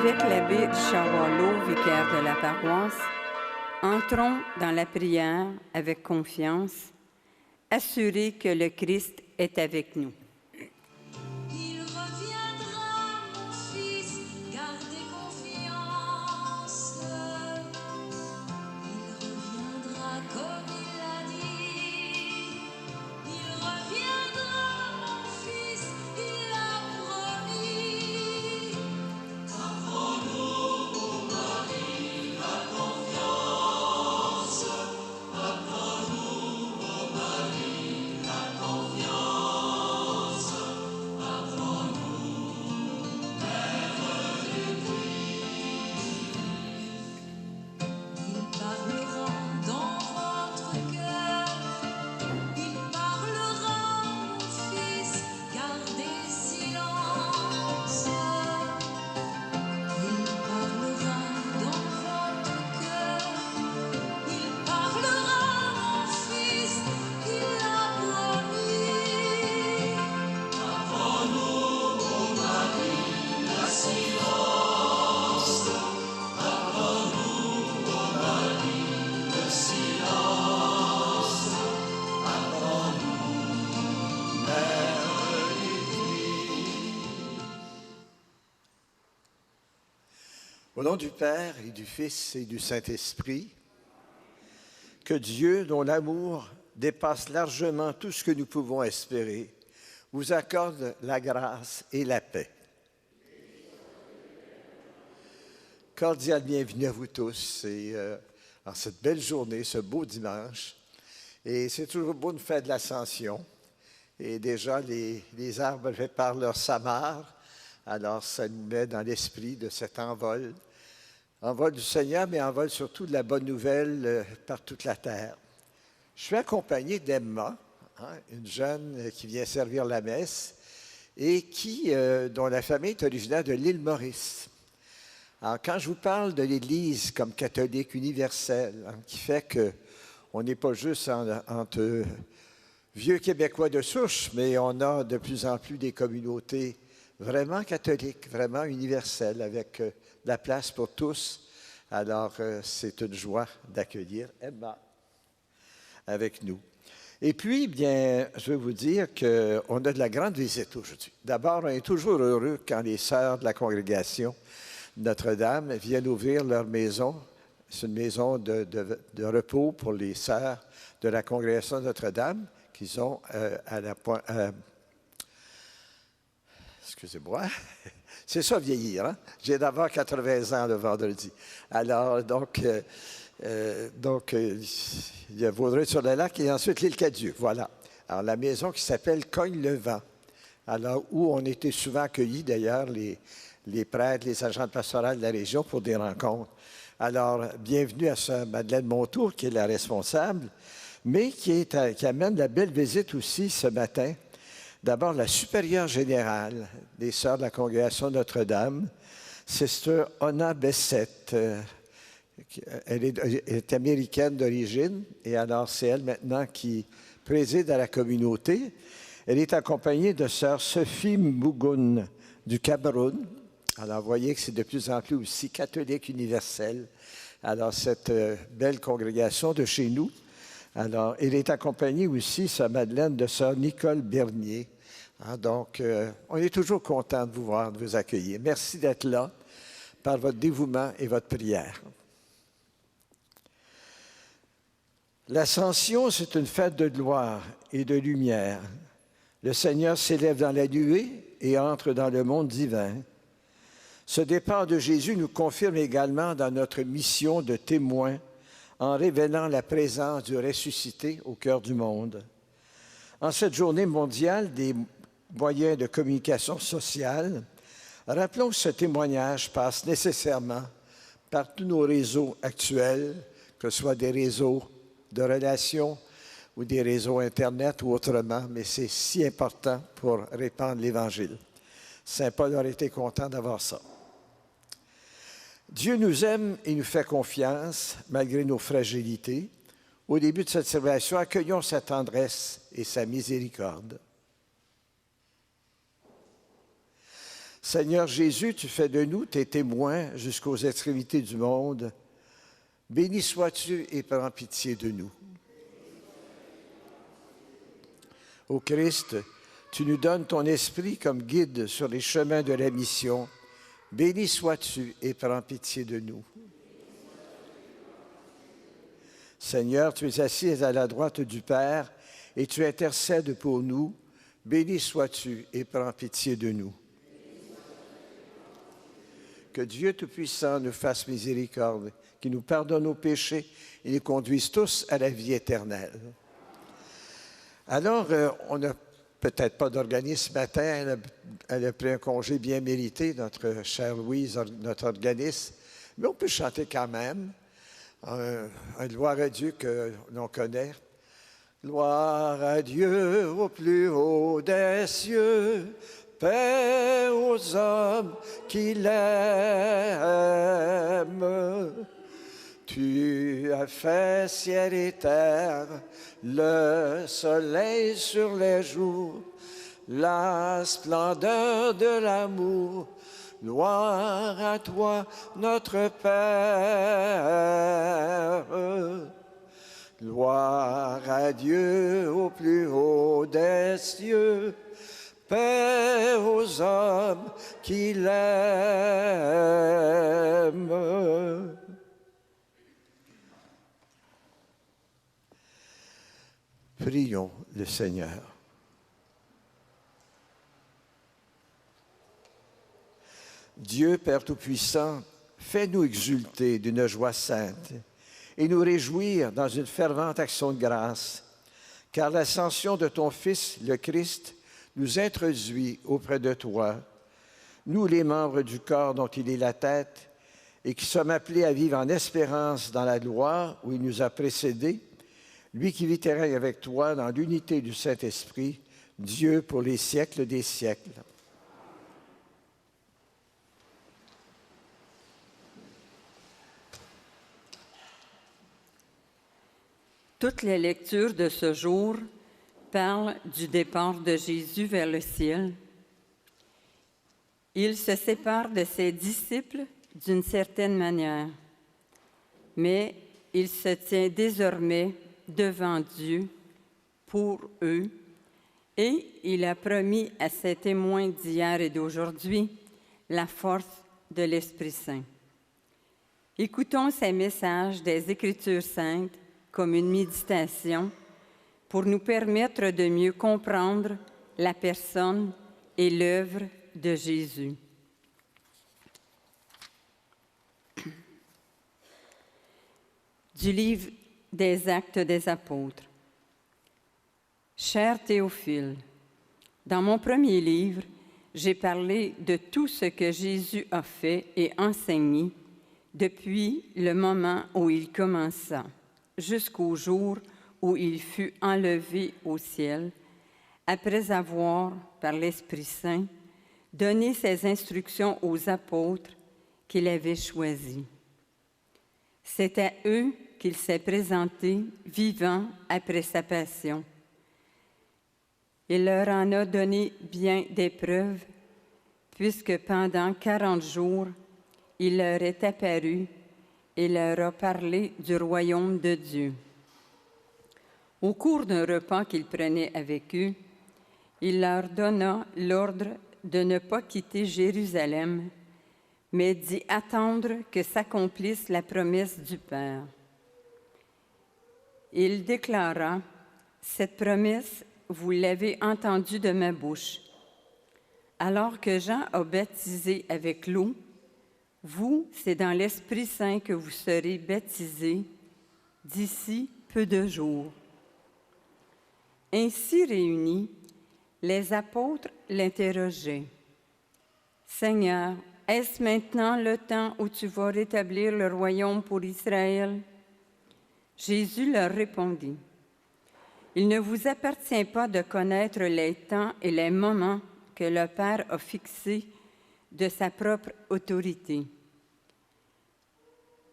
Avec l'abbé Richard Wallot, vicaire de la paroisse, entrons dans la prière avec confiance, assurés que le Christ est avec nous. Il reviendra, mon fils, gardez confiance. Il reviendra comme il l'a dit. Il reviendra, mon fils, il l'a promis. Apprends-nous, ô Marie, la confiance. Apprends-nous, ô Marie, la confiance. Apprends-nous, Mère du Christ. Il parlera dans votre cœur. Il parlera, mon fils, gardez silence. Il parlera dans votre cœur. Il parlera, mon fils, il l'a promis. Apprends-nous, ô Marie, le silence. Apprends-nous, ô Marie, le silence. Apprends-nous, Mère du Au nom du Père et du Fils et du Saint-Esprit, que Dieu, dont l'amour dépasse largement tout ce que nous pouvons espérer, vous accorde la grâce et la paix. Cordial bienvenue à vous tous en cette belle journée, ce beau dimanche. Et c'est toujours beau de faire de l'ascension. Et déjà, les arbres préparent leur samar. Alors, ça nous met dans l'esprit de cet envol. Envol du Seigneur, mais envol surtout de la bonne nouvelle par toute la terre. Je suis accompagné d'Emma, une jeune qui vient servir la messe et dont la famille est originaire de l'île Maurice. Alors, quand je vous parle de l'Église comme catholique universelle, qui fait qu'on n'est pas juste entre vieux Québécois de souche, mais on a de plus en plus des communautés vraiment catholiques, vraiment universelles, avec de la place pour tous. Alors, c'est une joie d'accueillir Emma avec nous. Et puis, bien, je veux vous dire qu'on a de la grande visite aujourd'hui. D'abord, on est toujours heureux quand les sœurs de la congrégation Notre-Dame viennent ouvrir leur maison. C'est une maison de repos pour les sœurs de la congrégation Notre-Dame qui sont excusez-moi, c'est ça vieillir, hein? J'ai d'abord 80 ans le vendredi. Alors, donc, il y a Vaudreuil-sur-le-Lac et ensuite l'île Cadieux, voilà. Alors, la maison qui s'appelle Cogne-le-Vent, alors où on était souvent accueillis, d'ailleurs, les prêtres, les agents pastorales de la région pour des rencontres. Alors, bienvenue à sœur Madeleine Montour, qui est la responsable, mais qui amène la belle visite aussi ce matin. D'abord, la supérieure générale des sœurs de la congrégation Notre-Dame, Sister Ona Bessette. Elle est américaine d'origine, et alors c'est elle maintenant qui préside à la communauté. Elle est accompagnée de sœur Sophie Mougoun du Cameroun. Alors, vous voyez que c'est de plus en plus aussi catholique universel. Alors, cette belle congrégation de chez nous. Alors, elle est accompagnée aussi, sœur Madeleine, de sœur Nicole Bernier. Donc, on est toujours content de vous voir, de vous accueillir. Merci d'être là par votre dévouement et votre prière. L'Ascension, c'est une fête de gloire et de lumière. Le Seigneur s'élève dans la nuée et entre dans le monde divin. Ce départ de Jésus nous confirme également dans notre mission de témoin en révélant la présence du ressuscité au cœur du monde. En cette journée mondiale des moyens de communication sociale, rappelons que ce témoignage passe nécessairement par tous nos réseaux actuels, que ce soit des réseaux de relations ou des réseaux Internet ou autrement, mais c'est si important pour répandre l'Évangile. Saint Paul aurait été content d'avoir ça. Dieu nous aime et nous fait confiance, malgré nos fragilités. Au début de cette célébration, accueillons sa tendresse et sa miséricorde. Seigneur Jésus, tu fais de nous tes témoins jusqu'aux extrémités du monde. Béni sois-tu et prends pitié de nous. Ô Christ, tu nous donnes ton esprit comme guide sur les chemins de la mission. Béni sois-tu et prends pitié de nous. Seigneur, tu es assis à la droite du Père et tu intercèdes pour nous. Béni sois-tu et prends pitié de nous. Que Dieu Tout-Puissant nous fasse miséricorde, qu'il nous pardonne nos péchés et nous conduise tous à la vie éternelle. Alors, on n'a peut-être pas d'organisme ce matin. Elle a pris un congé bien mérité, notre chère Louise, notre organiste. Mais on peut chanter quand même un gloire à Dieu que l'on connaît. Gloire à Dieu au plus haut des cieux, paix aux hommes qui l'aiment. Tu as fait ciel et terre, le soleil sur les jours, la splendeur de l'amour. Gloire à toi, notre Père. Gloire à Dieu au plus haut des cieux, paix aux hommes qui l'aiment. Prions le Seigneur. Dieu, Père Tout-Puissant, fais-nous exulter d'une joie sainte et nous réjouir dans une fervente action de grâce, car l'ascension de ton Fils, le Christ, nous introduit auprès de toi, nous les membres du corps dont il est la tête, et qui sommes appelés à vivre en espérance dans la gloire où il nous a précédés, lui qui vit et règne avec toi dans l'unité du Saint-Esprit, Dieu pour les siècles des siècles. Toutes les lectures de ce jour parlent du départ de Jésus vers le ciel. Il se sépare de ses disciples d'une certaine manière, mais il se tient désormais devant Dieu pour eux et il a promis à ses témoins d'hier et d'aujourd'hui la force de l'Esprit Saint. Écoutons ces messages des Écritures saintes comme une méditation pour nous permettre de mieux comprendre la personne et l'œuvre de Jésus. Du livre des Actes des Apôtres. Cher Théophile, dans mon premier livre, j'ai parlé de tout ce que Jésus a fait et enseigné depuis le moment où il commença, jusqu'au jour où il fut enlevé au ciel, après avoir, par l'Esprit Saint, donné ses instructions aux apôtres qu'il avait choisis. C'est à eux qu'il s'est présenté vivant après sa passion. Il leur en a donné bien des preuves, puisque pendant 40 jours, il leur est apparu et leur a parlé du royaume de Dieu. Au cours d'un repas qu'il prenait avec eux, il leur donna l'ordre de ne pas quitter Jérusalem, mais d'y attendre que s'accomplisse la promesse du Père. Il déclara, « Cette promesse, vous l'avez entendue de ma bouche. Alors que Jean a baptisé avec l'eau, vous, c'est dans l'Esprit Saint que vous serez baptisés d'ici peu de jours. » Ainsi réunis, les apôtres l'interrogeaient. « Seigneur, est-ce maintenant le temps où tu vas rétablir le royaume pour Israël? » Jésus leur répondit, « Il ne vous appartient pas de connaître les temps et les moments que le Père a fixés de sa propre autorité.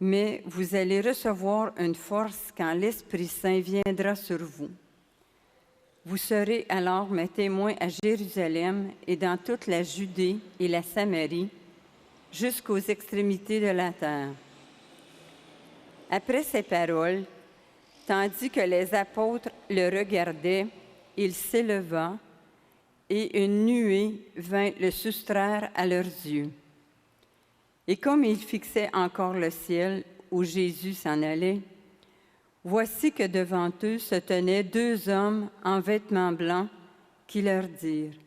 Mais vous allez recevoir une force quand l'Esprit Saint viendra sur vous. Vous serez alors mes témoins à Jérusalem et dans toute la Judée et la Samarie, jusqu'aux extrémités de la terre. » Après ces paroles, tandis que les apôtres le regardaient, il s'éleva et une nuée vint le soustraire à leurs yeux. Et comme ils fixaient encore le ciel où Jésus s'en allait, voici que devant eux se tenaient 2 hommes en vêtements blancs qui leur dirent :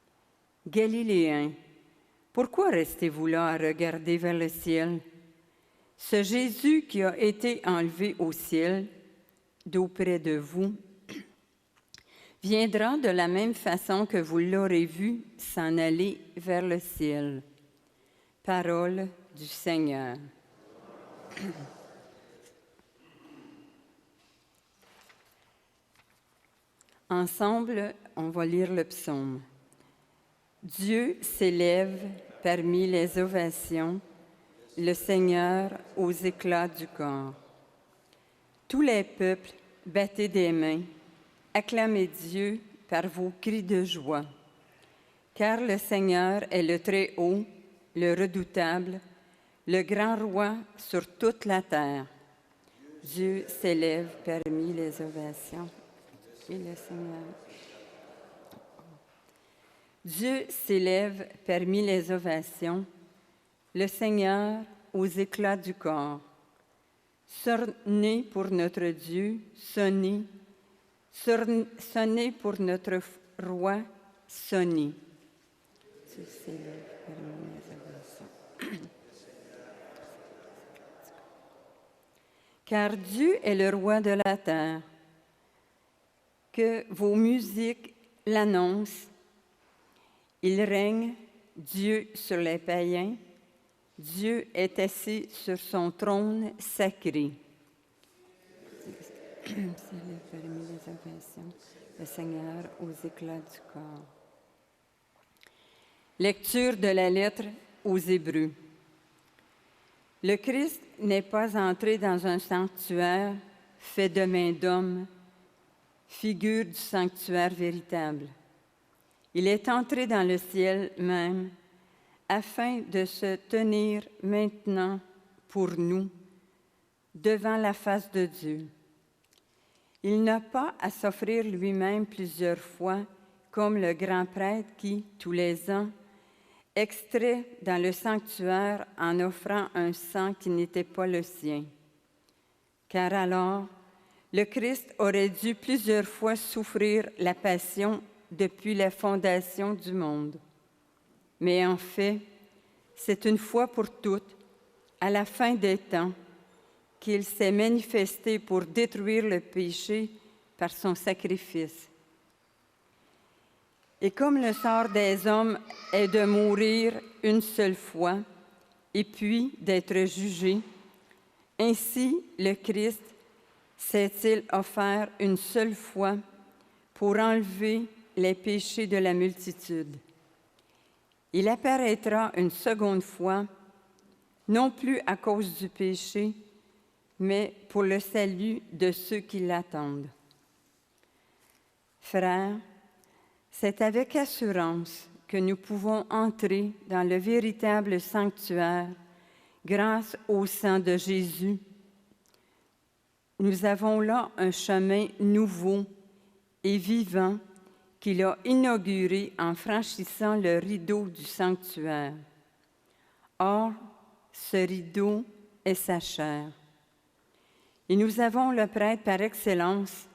« Galiléens, pourquoi restez-vous là à regarder vers le ciel? Ce Jésus qui a été enlevé au ciel d'auprès de vous viendra de la même façon que vous l'aurez vu s'en aller vers le ciel. » Parole du Seigneur. Ensemble, on va lire le psaume. Dieu s'élève parmi les ovations, le Seigneur aux éclats du corps. Tous les peuples, battez des mains, acclamez Dieu par vos cris de joie. Car le Seigneur est le Très-Haut, le Redoutable, le grand Roi sur toute la terre. Dieu s'élève parmi les ovations. Et le Seigneur. Dieu s'élève parmi les ovations, le Seigneur aux éclats du corps. Sonnez pour notre Dieu, sonnez. Sonnez pour notre Roi, sonnez. Dieu s'élève parmi les ovations. Car Dieu est le Roi de la terre. Que vos musiques l'annoncent. Il règne, Dieu sur les païens. Dieu est assis sur son trône sacré. Le Seigneur aux éclats du corps. Lecture de la lettre aux Hébreux. Le Christ n'est pas entré dans un sanctuaire fait de main d'homme, figure du sanctuaire véritable. Il est entré dans le ciel même afin de se tenir maintenant pour nous devant la face de Dieu. Il n'a pas à s'offrir lui-même plusieurs fois comme le grand prêtre qui, tous les ans, extrait dans le sanctuaire en offrant un sang qui n'était pas le sien. Car alors, le Christ aurait dû plusieurs fois souffrir la passion depuis la fondation du monde. Mais en fait, c'est une fois pour toutes, à la fin des temps, qu'il s'est manifesté pour détruire le péché par son sacrifice. Et comme le sort des hommes est de mourir une seule fois et puis d'être jugé, ainsi le Christ s'est-il offert une seule fois pour enlever les péchés de la multitude. Il apparaîtra une seconde fois, non plus à cause du péché, mais pour le salut de ceux qui l'attendent. Frères, c'est avec assurance que nous pouvons entrer dans le véritable sanctuaire grâce au sang de Jésus. Nous avons là un chemin nouveau et vivant qu'il a inauguré en franchissant le rideau du sanctuaire. Or, ce rideau est sa chair. Et nous avons le prêtre par excellence,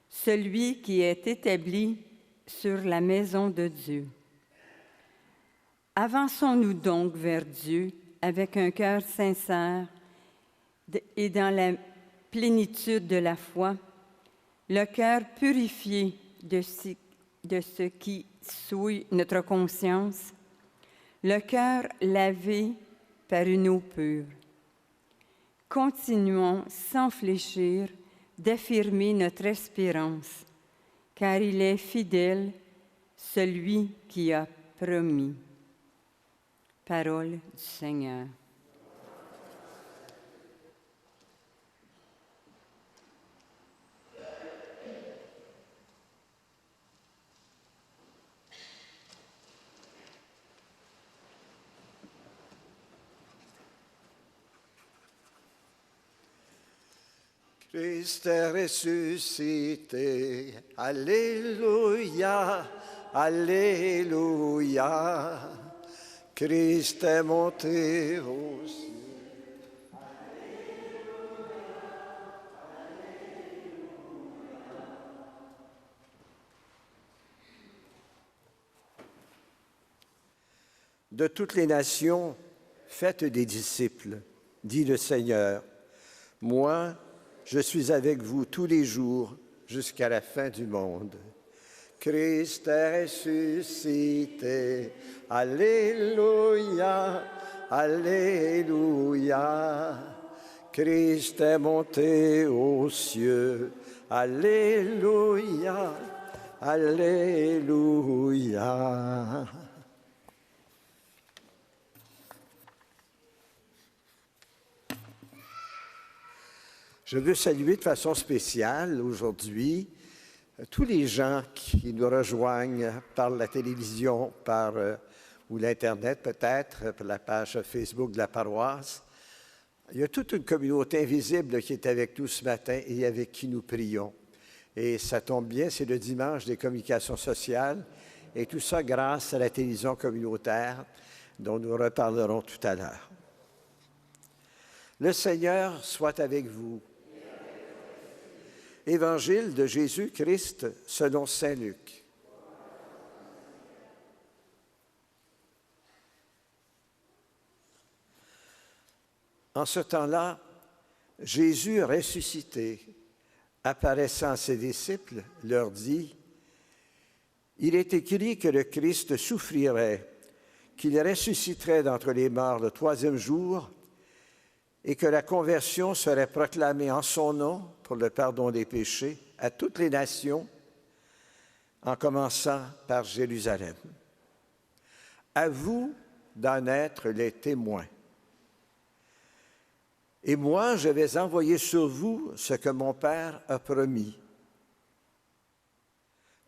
celui qui est établi sur la maison de Dieu. Avançons-nous donc vers Dieu avec un cœur sincère et dans la plénitude de la foi, le cœur purifié de ce qui souille notre conscience, le cœur lavé par une eau pure. Continuons sans fléchir d'affirmer notre espérance, car il est fidèle, celui qui a promis. Parole du Seigneur. Christ est ressuscité, Alléluia, Alléluia. Christ est monté aux cieux. De toutes les nations, faites des disciples, dit le Seigneur. Moi, je suis avec vous tous les jours jusqu'à la fin du monde. Christ est ressuscité. Alléluia, Alléluia. Christ est monté aux cieux. Alléluia, Alléluia. Je veux saluer de façon spéciale aujourd'hui tous les gens qui nous rejoignent par la télévision, ou l'Internet peut-être, par la page Facebook de la paroisse. Il y a toute une communauté invisible qui est avec nous ce matin et avec qui nous prions. Et ça tombe bien, c'est le dimanche des communications sociales et tout ça grâce à la télévision communautaire dont nous reparlerons tout à l'heure. Le Seigneur soit avec vous. Évangile de Jésus-Christ selon saint Luc. En ce temps-là, Jésus ressuscité, apparaissant à ses disciples, leur dit : « Il est écrit que le Christ souffrirait, qu'il ressusciterait d'entre les morts le troisième jour, et que la conversion serait proclamée en son nom pour le pardon des péchés à toutes les nations, en commençant par Jérusalem. À vous d'en être les témoins. Et moi, je vais envoyer sur vous ce que mon Père a promis.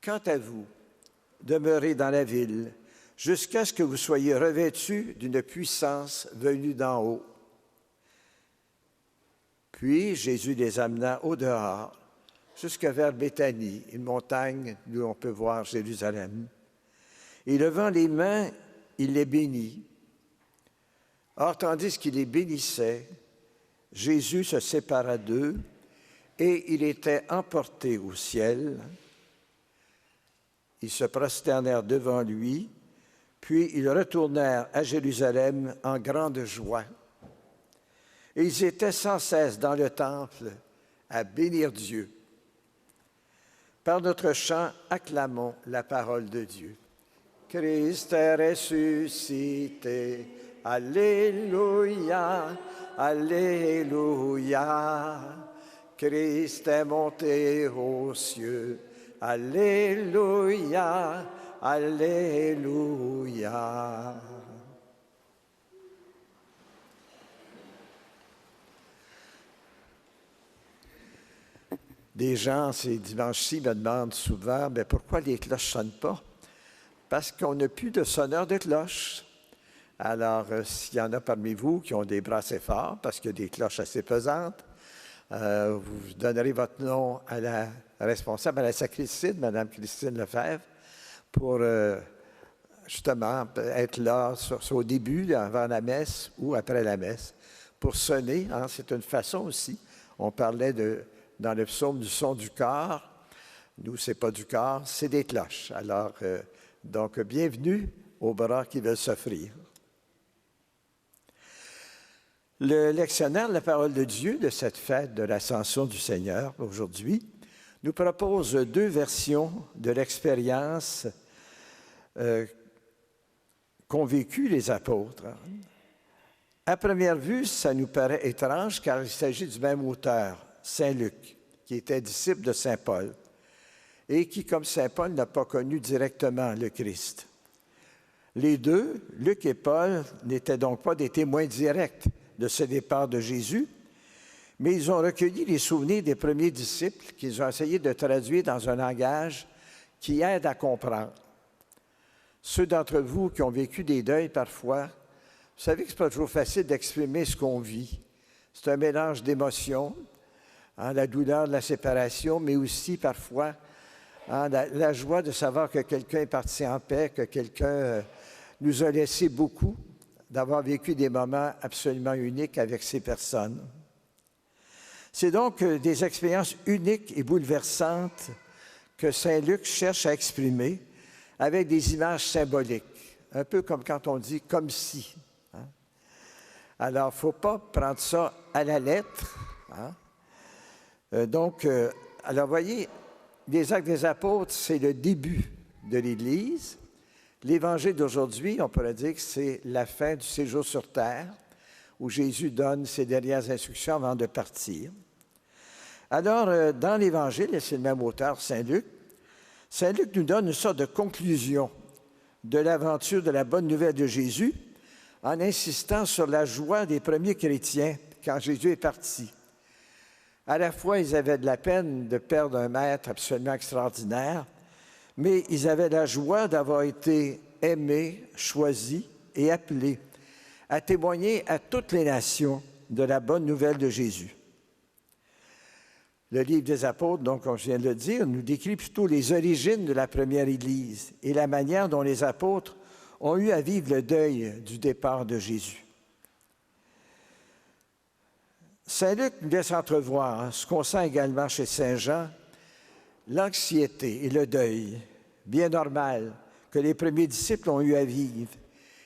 Quant à vous, demeurez dans la ville jusqu'à ce que vous soyez revêtus d'une puissance venue d'en haut. » Puis Jésus les amena au-dehors, jusqu'à vers Béthanie, une montagne d'où on peut voir Jérusalem. Et levant les mains, il les bénit. Or, tandis qu'il les bénissait, Jésus se sépara d'eux et il était emporté au ciel. Ils se prosternèrent devant lui, puis ils retournèrent à Jérusalem en grande joie. Et ils étaient sans cesse dans le temple à bénir Dieu. Par notre chant, acclamons la parole de Dieu. Christ est ressuscité. Alléluia, Alléluia. Christ est monté aux cieux. Alléluia, Alléluia. Des gens, ces dimanches-ci, me demandent souvent pourquoi les cloches ne sonnent pas. Parce qu'on n'a plus de sonneur de cloches. Alors, s'il y en a parmi vous qui ont des bras assez forts, parce qu'il y a des cloches assez pesantes, vous donnerez votre nom à la responsable, à la sacristine, Mme Christine Lefebvre, pour justement être là au début, avant la messe ou après la messe, pour sonner. Hein, c'est une façon aussi. On parlait dans le psaume du son du corps. Nous, ce n'est pas du corps, c'est des cloches. Alors, donc, bienvenue aux bras qui veulent s'offrir. Le lectionnaire de la parole de Dieu de cette fête de l'Ascension du Seigneur, aujourd'hui, nous propose deux versions de l'expérience qu'ont vécue les apôtres. À première vue, ça nous paraît étrange car il s'agit du même auteur, saint Luc, qui était disciple de saint Paul et qui, comme saint Paul, n'a pas connu directement le Christ. Les deux, Luc et Paul, n'étaient donc pas des témoins directs de ce départ de Jésus, mais ils ont recueilli les souvenirs des premiers disciples qu'ils ont essayé de traduire dans un langage qui aide à comprendre. Ceux d'entre vous qui ont vécu des deuils parfois, vous savez que ce n'est pas toujours facile d'exprimer ce qu'on vit. C'est un mélange d'émotions, La douleur de la séparation, mais aussi parfois la joie de savoir que quelqu'un est parti en paix, que quelqu'un nous a laissé beaucoup, d'avoir vécu des moments absolument uniques avec ces personnes. C'est donc des expériences uniques et bouleversantes que Saint Luc cherche à exprimer avec des images symboliques, un peu comme quand on dit « comme si ». Alors, il ne faut pas prendre ça à la lettre. Alors, voyez, les Actes des Apôtres, c'est le début de l'Église. L'Évangile d'aujourd'hui, on pourrait dire que c'est la fin du séjour sur terre, où Jésus donne ses dernières instructions avant de partir. Alors, dans l'Évangile, et c'est le même auteur, Saint Luc nous donne une sorte de conclusion de l'aventure de la bonne nouvelle de Jésus, en insistant sur la joie des premiers chrétiens quand Jésus est parti. À la fois, ils avaient de la peine de perdre un maître absolument extraordinaire, mais ils avaient la joie d'avoir été aimés, choisis et appelés à témoigner à toutes les nations de la bonne nouvelle de Jésus. Le livre des Apôtres, donc, comme je viens de le dire, nous décrit plutôt les origines de la première Église et la manière dont les apôtres ont eu à vivre le deuil du départ de Jésus. Saint Luc nous laisse entrevoir ce qu'on sent également chez Saint Jean, l'anxiété et le deuil, bien normal, que les premiers disciples ont eu à vivre,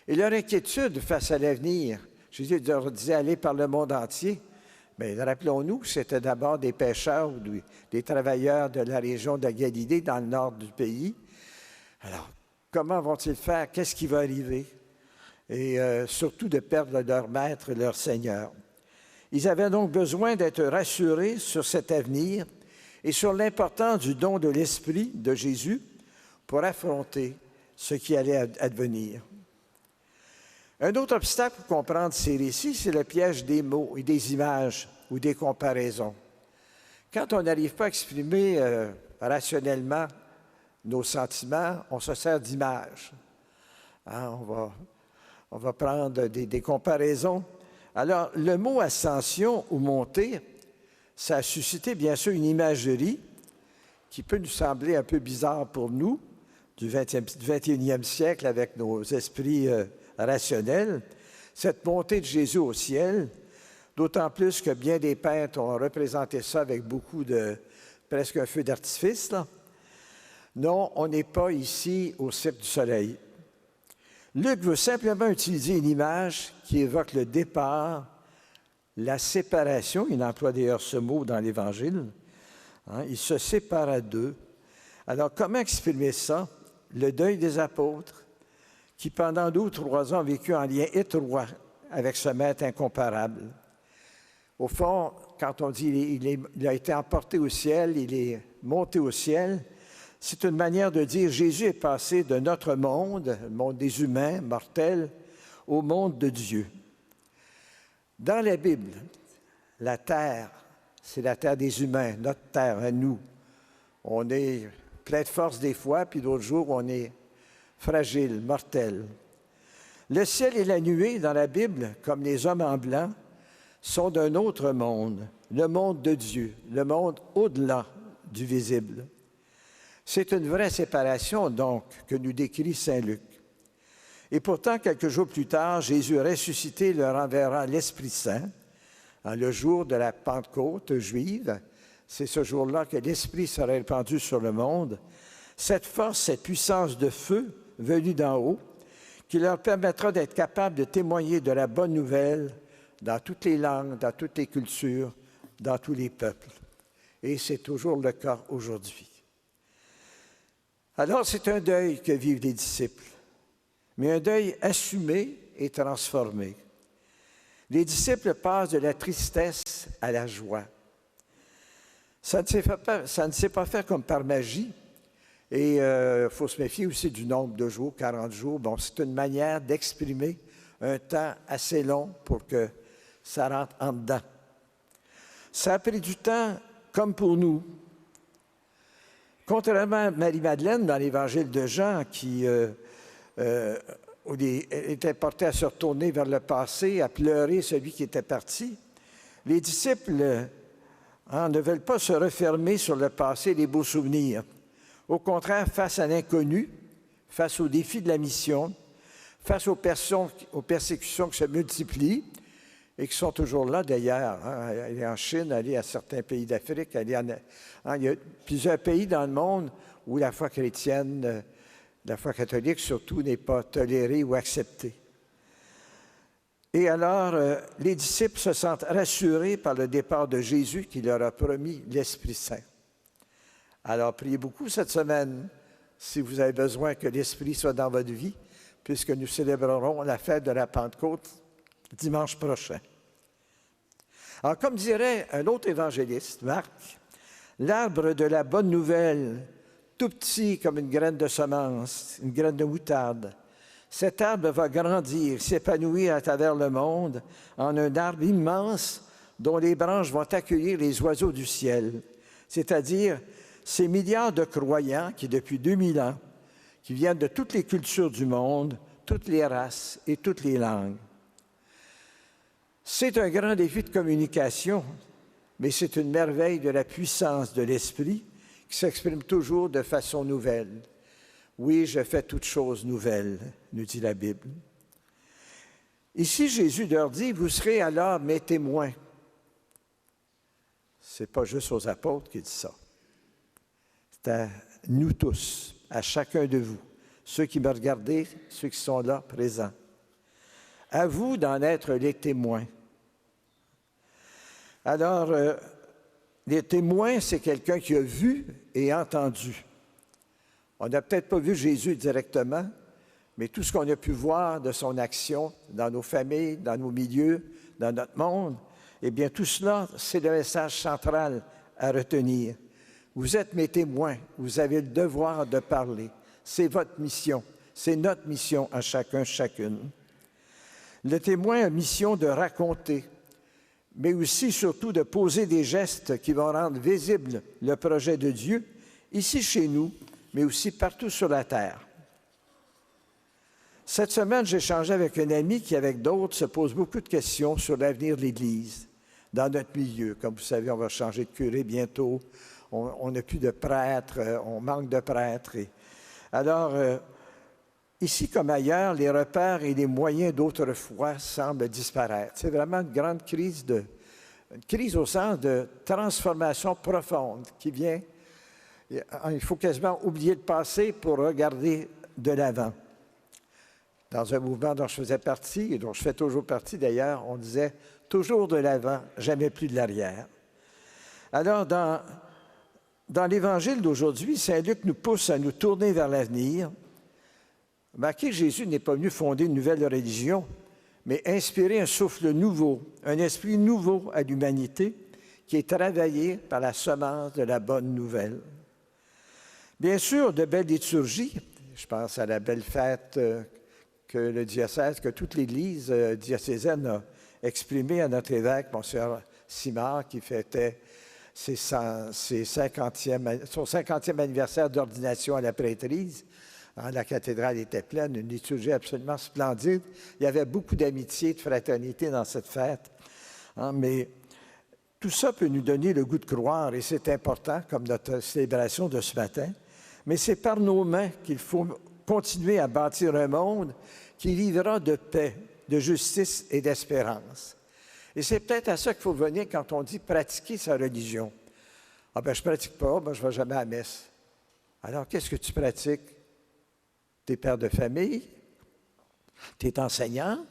et leur inquiétude face à l'avenir. Jésus leur disait « Allez par le monde entier ». Mais rappelons-nous que c'était d'abord des pêcheurs ou des travailleurs de la région de Galilée, dans le nord du pays. Alors, comment vont-ils faire? Qu'est-ce qui va arriver? Et surtout de perdre leur maître, leur Seigneur. Ils avaient donc besoin d'être rassurés sur cet avenir et sur l'importance du don de l'Esprit de Jésus pour affronter ce qui allait advenir. Un autre obstacle pour comprendre ces récits, c'est le piège des mots et des images ou des comparaisons. Quand on n'arrive pas à exprimer rationnellement nos sentiments, on se sert d'images. On va prendre des comparaisons. Alors, le mot « ascension » ou « montée », ça a suscité bien sûr une imagerie qui peut nous sembler un peu bizarre pour nous, du 21e siècle avec nos esprits rationnels. Cette montée de Jésus au ciel, d'autant plus que bien des peintres ont représenté ça avec beaucoup de, presque un feu d'artifice, là. Non, on n'est pas ici au Cirque du Soleil. Luc veut simplement utiliser une image qui évoque le départ, la séparation. Il emploie d'ailleurs ce mot dans l'Évangile. Il se sépare à deux. Alors, comment exprimer ça? Le deuil des apôtres, qui pendant 2 ou 3 ans ont vécu en lien étroit avec ce maître incomparable. Au fond, quand on dit il a été emporté au ciel, il est monté au ciel, c'est une manière de dire Jésus est passé de notre monde, le monde des humains, mortels, au monde de Dieu. Dans la Bible, la terre, c'est la terre des humains, notre terre à nous. On est plein de force des fois, puis d'autres jours, on est fragile, mortel. Le ciel et la nuée, dans la Bible, comme les hommes en blanc, sont d'un autre monde, le monde de Dieu, le monde au-delà du visible. C'est une vraie séparation, donc, que nous décrit Saint Luc. Et pourtant, quelques jours plus tard, Jésus ressuscité leur enverra l'Esprit Saint, le jour de la Pentecôte juive. C'est ce jour-là que l'Esprit sera répandu sur le monde. Cette force, cette puissance de feu venue d'en haut, qui leur permettra d'être capables de témoigner de la bonne nouvelle dans toutes les langues, dans toutes les cultures, dans tous les peuples. Et c'est toujours le cas aujourd'hui. Alors, c'est un deuil que vivent les disciples, mais un deuil assumé et transformé. Les disciples passent de la tristesse à la joie. Ça ne s'est pas fait comme par magie. Et il faut se méfier aussi du nombre de jours, 40 jours. Bon, c'est une manière d'exprimer un temps assez long pour que ça rentre en dedans. Ça a pris du temps, comme pour nous. Contrairement à Marie-Madeleine, dans l'Évangile de Jean, qui était portée à se retourner vers le passé, à pleurer celui qui était parti, les disciples ne veulent pas se refermer sur le passé et les beaux souvenirs. Au contraire, face à l'inconnu, face aux défis de la mission, face aux persécutions qui se multiplient et qui sont toujours là d'ailleurs, aller en Chine, aller à certains pays d'Afrique, il y a plusieurs pays dans le monde où la foi chrétienne, la foi catholique surtout, n'est pas tolérée ou acceptée. Et alors, les disciples se sentent rassurés par le départ de Jésus qui leur a promis l'Esprit Saint. Alors, priez beaucoup cette semaine si vous avez besoin que l'Esprit soit dans votre vie, puisque nous célébrerons la fête de la Pentecôte dimanche prochain. Alors, comme dirait un autre évangéliste, Marc, l'arbre de la bonne nouvelle, tout petit comme une graine de semence, une graine de moutarde, cet arbre va grandir, s'épanouir à travers le monde en un arbre immense dont les branches vont accueillir les oiseaux du ciel, c'est-à-dire ces milliards de croyants qui, depuis 2000 ans, qui viennent de toutes les cultures du monde, toutes les races et toutes les langues. C'est un grand défi de communication, mais c'est une merveille de la puissance de l'Esprit qui s'exprime toujours de façon nouvelle. Oui, je fais toutes choses nouvelles, nous dit la Bible. Ici, Jésus leur dit, vous serez alors mes témoins. Ce n'est pas juste aux apôtres qu'il dit ça. C'est à nous tous, à chacun de vous, ceux qui me regardez, ceux qui sont là, présents. À vous d'en être les témoins. Alors, les témoins, c'est quelqu'un qui a vu et entendu. On n'a peut-être pas vu Jésus directement, mais tout ce qu'on a pu voir de son action dans nos familles, dans nos milieux, dans notre monde, eh bien, tout cela, c'est le message central à retenir. Vous êtes mes témoins, vous avez le devoir de parler. C'est votre mission, c'est notre mission à chacun, chacune. Le témoin a mission de raconter, mais aussi, surtout, de poser des gestes qui vont rendre visible le projet de Dieu, ici chez nous, mais aussi partout sur la terre. Cette semaine, j'ai échangé avec un ami qui, avec d'autres, se pose beaucoup de questions sur l'avenir de l'Église, dans notre milieu. Comme vous savez, on va changer de curé bientôt, on n'a plus de prêtres, on manque de prêtres. Alors, ici comme ailleurs, les repères et les moyens d'autrefois semblent disparaître. C'est vraiment une grande crise au sens de transformation profonde qui vient. Il faut quasiment oublier le passé pour regarder de l'avant. Dans un mouvement dont je faisais partie, et dont je fais toujours partie d'ailleurs, on disait « toujours de l'avant, jamais plus de l'arrière ». Alors, dans l'Évangile d'aujourd'hui, Saint Luc nous pousse à nous tourner vers l'avenir. Remarquez que Jésus n'est pas venu fonder une nouvelle religion, mais inspirer un souffle nouveau, un esprit nouveau à l'humanité qui est travaillé par la semence de la bonne nouvelle. Bien sûr, de belles liturgies, je pense à la belle fête que le diocèse, que toute l'Église diocésaine a exprimée à notre évêque, Monseigneur Simard, qui fêtait son 50e anniversaire d'ordination à la prêtrise. La cathédrale était pleine, une liturgie absolument splendide. Il y avait beaucoup d'amitié, de fraternité dans cette fête. Mais tout ça peut nous donner le goût de croire, et c'est important, comme notre célébration de ce matin. Mais c'est par nos mains qu'il faut continuer à bâtir un monde qui vivra de paix, de justice et d'espérance. Et c'est peut-être à ça qu'il faut venir quand on dit pratiquer sa religion. Ah ben je ne pratique pas, je ne vais jamais à la messe. Alors, qu'est-ce que tu pratiques? Tu es père de famille? Tu es enseignante?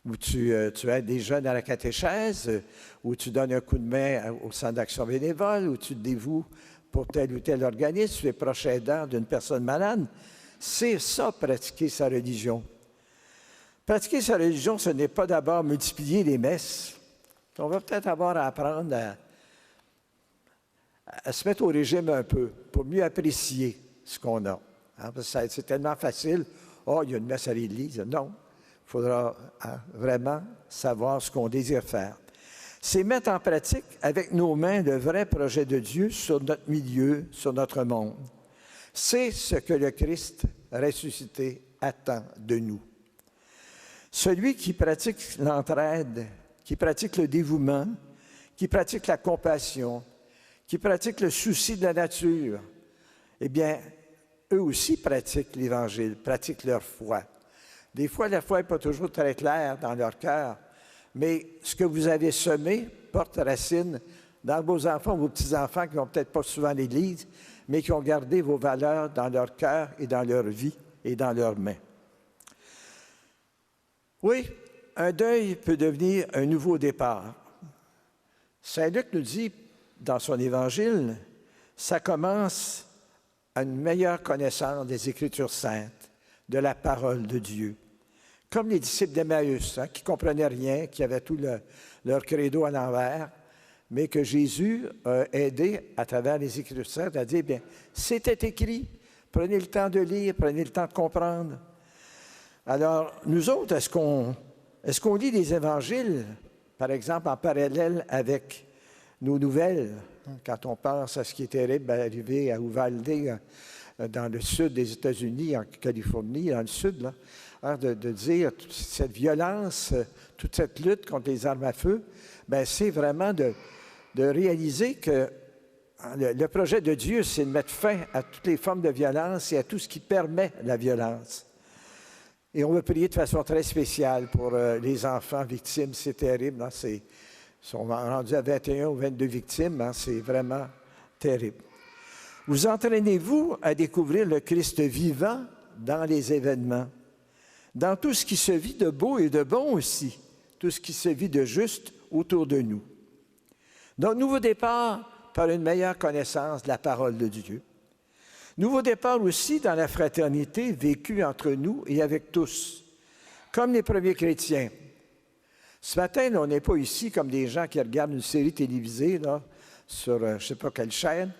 Ou tu aides des jeunes à la catéchèse? Ou tu donnes un coup de main au centre d'action bénévole? Ou tu te dévoues pour tel ou tel organisme? Tu es proche aidant d'une personne malade? C'est ça, pratiquer sa religion. Pratiquer sa religion, ce n'est pas d'abord multiplier les messes. On va peut-être avoir à apprendre à se mettre au régime un peu pour mieux apprécier ce qu'on a. C'est tellement facile. Oh, il y a une messe à l'Église. Non, il faudra vraiment savoir ce qu'on désire faire. C'est mettre en pratique avec nos mains le vrai projet de Dieu sur notre milieu, sur notre monde. C'est ce que le Christ ressuscité attend de nous. Celui qui pratique l'entraide, qui pratique le dévouement, qui pratiquent la compassion, qui pratiquent le souci de la nature, eh bien, eux aussi pratiquent l'Évangile, pratiquent leur foi. Des fois, la foi n'est pas toujours très claire dans leur cœur, mais ce que vous avez semé porte racine dans vos enfants, vos petits-enfants qui n'ont peut-être pas souvent à l'Église, mais qui ont gardé vos valeurs dans leur cœur et dans leur vie et dans leurs mains. Oui, un deuil peut devenir un nouveau départ. Saint Luc nous dit dans son Évangile, ça commence à une meilleure connaissance des Écritures saintes, de la parole de Dieu. Comme les disciples d'Emmaüs, qui ne comprenaient rien, qui avaient tout leur credo à l'envers, mais que Jésus a aidé à travers les Écritures saintes à dire, bien, c'était écrit, prenez le temps de lire, prenez le temps de comprendre. Alors, nous autres, est-ce qu'on lit les Évangiles, par exemple, en parallèle avec nos nouvelles, quand on pense à ce qui est terrible arrivé à Uvalde, dans le sud des États-Unis, en Californie, dans le sud, là, de dire toute cette violence, toute cette lutte contre les armes à feu, bien, c'est vraiment de réaliser que le projet de Dieu, c'est de mettre fin à toutes les formes de violence et à tout ce qui permet la violence. Et on veut prier de façon très spéciale pour les enfants victimes. C'est terrible. Hein? Ils sont rendus à 21 ou 22 victimes. Hein? C'est vraiment terrible. Vous entraînez-vous à découvrir le Christ vivant dans les événements, dans tout ce qui se vit de beau et de bon aussi, tout ce qui se vit de juste autour de nous. Donc, nouveau départ par une meilleure connaissance de la parole de Dieu. Nouveau départ aussi dans la fraternité vécue entre nous et avec tous, comme les premiers chrétiens. Ce matin, là, on n'est pas ici comme des gens qui regardent une série télévisée là, sur je ne sais pas quelle chaîne,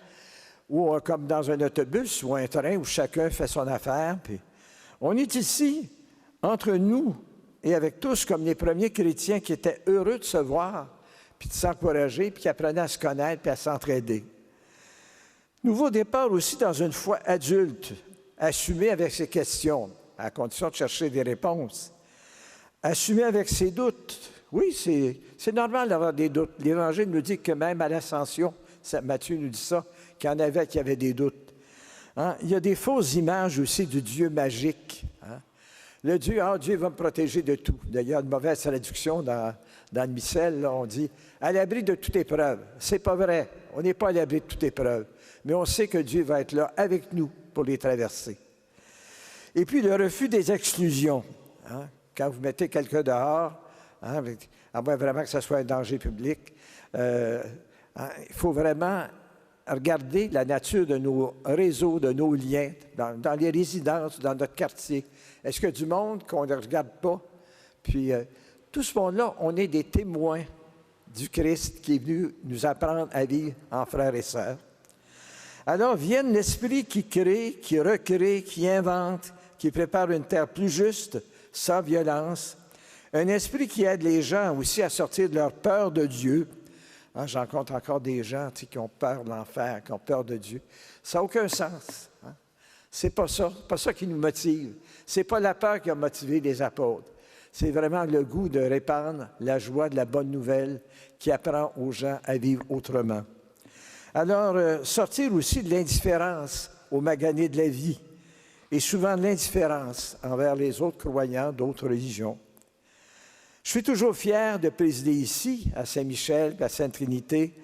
ou comme dans un autobus ou un train où chacun fait son affaire. Puis on est ici, entre nous et avec tous, comme les premiers chrétiens qui étaient heureux de se voir, puis de s'encourager, puis qui apprenaient à se connaître, puis à s'entraider. Nouveau départ aussi dans une foi adulte, assumée avec ses questions, à condition de chercher des réponses. Assumée avec ses doutes. Oui, c'est normal d'avoir des doutes. L'Évangile nous dit que même à l'Ascension, Matthieu nous dit ça, qu'il y en avait qui avaient des doutes. Hein? Il y a des fausses images aussi du Dieu magique. Hein? Le Dieu, Dieu va me protéger de tout. D'ailleurs, une mauvaise traduction dans le missel, là, on dit « à l'abri de toute épreuve ». C'est pas vrai. On n'est pas à l'abri de toute épreuve. Mais on sait que Dieu va être là avec nous pour les traverser. Et puis, le refus des exclusions. Hein? Quand vous mettez quelqu'un dehors, hein, à moins vraiment que ce soit un danger public, il faut vraiment regarder la nature de nos réseaux, de nos liens, dans les résidences, dans notre quartier. Est-ce qu'il y a du monde qu'on ne regarde pas? Puis, tout ce monde-là, on est des témoins du Christ qui est venu nous apprendre à vivre en frères et sœurs. Alors, vienne l'Esprit qui crée, qui recrée, qui invente, qui prépare une terre plus juste, sans violence. Un esprit qui aide les gens aussi à sortir de leur peur de Dieu. Hein, j'en compte encore des gens qui ont peur de l'enfer, qui ont peur de Dieu. Ça n'a aucun sens. Hein? C'est pas ça qui nous motive. C'est pas la peur qui a motivé les apôtres. C'est vraiment le goût de répandre la joie de la bonne nouvelle qui apprend aux gens à vivre autrement. Alors, sortir aussi de l'indifférence aux maganés de la vie et souvent de l'indifférence envers les autres croyants d'autres religions. Je suis toujours fier de présider ici, à Saint-Michel, à Sainte-Trinité,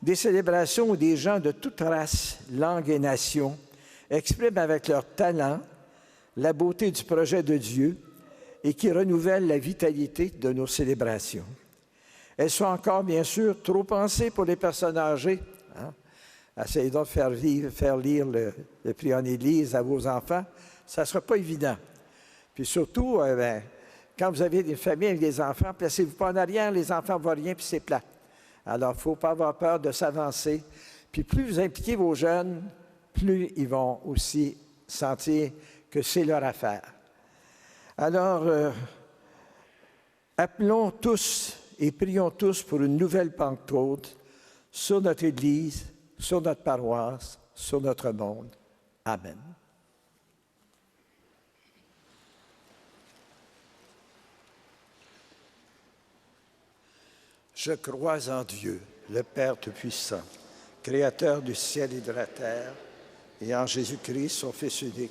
des célébrations où des gens de toute race, langue et nation expriment avec leur talent la beauté du projet de Dieu et qui renouvellent la vitalité de nos célébrations. Elles sont encore, bien sûr, trop pensées pour les personnes âgées. Hein? Essayez donc de faire lire le prix en Église à vos enfants. Ça ne sera pas évident. Puis surtout, quand vous avez des familles avec des enfants, placez-vous pas en arrière, les enfants ne voient rien, puis c'est plat. Alors, il ne faut pas avoir peur de s'avancer. Puis plus vous impliquez vos jeunes, plus ils vont aussi sentir que c'est leur affaire. Alors, appelons tous et prions tous pour une nouvelle Pentecôte sur notre Église, sur notre paroisse, sur notre monde. Amen. Je crois en Dieu, le Père Tout-Puissant, Créateur du ciel et de la terre, et en Jésus-Christ, son Fils unique,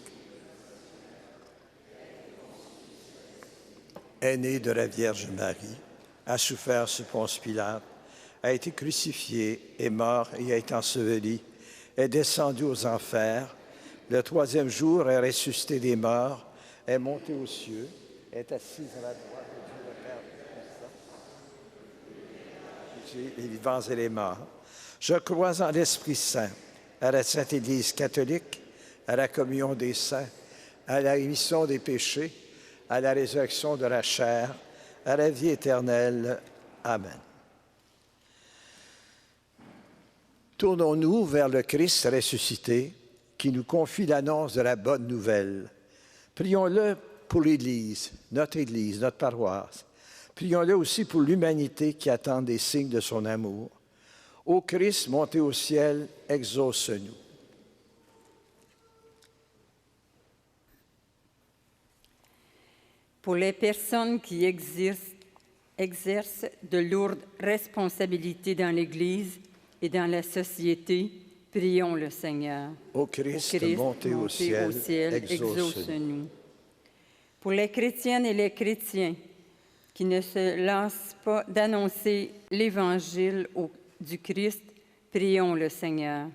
est né de la Vierge Marie, a souffert sous Ponce Pilate, a été crucifié, est mort et a été enseveli, est descendu aux enfers, le troisième jour est ressuscité des morts, est monté aux cieux, est assis à la droite de Dieu le Père Tout-Puissant, les vivants et les morts. Je crois en l'Esprit Saint, à la Sainte Église catholique, à la communion des saints, à la rémission des péchés, à la résurrection de la chair, à la vie éternelle. Amen. Tournons-nous vers le Christ ressuscité qui nous confie l'annonce de la bonne nouvelle. Prions-le pour l'Église, notre paroisse. Prions-le aussi pour l'humanité qui attend des signes de son amour. Ô Christ, monté au ciel, exauce-nous. Pour les personnes qui exercent de lourdes responsabilités dans l'Église et dans la société, prions le Seigneur. Ô Christ, monté au ciel, exauce-nous. Pour les chrétiennes et les chrétiens qui ne se lassent pas d'annoncer l'Évangile du Christ, prions le Seigneur.